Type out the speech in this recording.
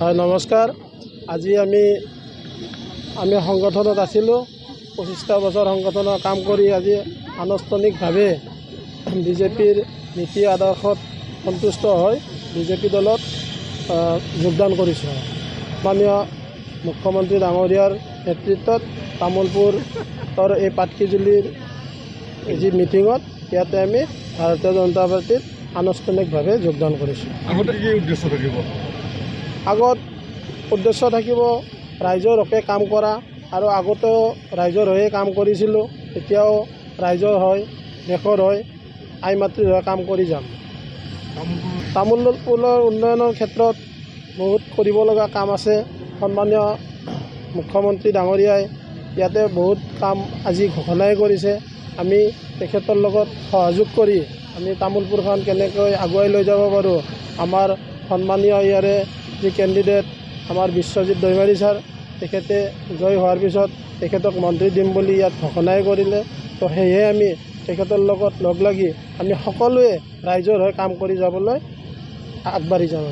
হয় নমস্কাৰ। আজি আমি সংগঠনত আছিলোঁ। 25টা বছৰ সংগঠনৰ কাম কৰি আজি আনুষ্ঠানিকভাৱে বিজেপিৰ নীতি আদৰ্শত সন্তুষ্ট হৈ বিজেপি দলত যোগদান কৰিছোঁ। মাননীয় মুখ্যমন্ত্ৰী ডাঙৰীয়াৰ নেতৃত্বত তামোলপুৰৰ এই পাটকিজুলিৰ যি মিটিঙত ইয়াতে আমি ভাৰতীয় জনতা পাৰ্টিত আনুষ্ঠানিকভাৱে যোগদান কৰিছোঁ। আগতে কি উদ্দেশ্য থাকিব? আগত উদ্দেশ্য থাকিব ৰাইজৰ হকে কাম কৰা, আৰু আগতেও ৰাইজৰ হৈয়ে কাম কৰিছিলোঁ, এতিয়াও ৰাইজৰ হয়, দেশৰ হয়, আই মাতৃৰ হৈ কাম কৰি যাম। তামোলপুৰৰ উন্নয়নৰ ক্ষেত্ৰত বহুত কৰিব লগা কাম আছে। সন্মানীয় মুখ্যমন্ত্ৰী ডাঙৰীয়াই ইয়াতে বহুত কাম আজি ঘোষণাই কৰিছে। আমি তেখেতৰ লগত সহযোগ কৰি আমি তামোলপুৰখন কেনেকৈ আগুৱাই লৈ যাব পাৰোঁ, আমাৰ সন্মানীয় ইয়াৰে যি কেণ্ডিডেট আমাৰ বিশ্বজিৎ দৈমাৰী ছাৰ, তেখেতে জয় হোৱাৰ পিছত তেখেতক মন্ত্ৰী দিম বুলি ইয়াত ঘোষণাই কৰিলে। তো সেয়েহে আমি তেখেতৰ লগত লগ লাগি আমি সকলোৱে ৰাইজৰ হৈ কাম কৰি যাবলৈ আগবাঢ়ি যাম।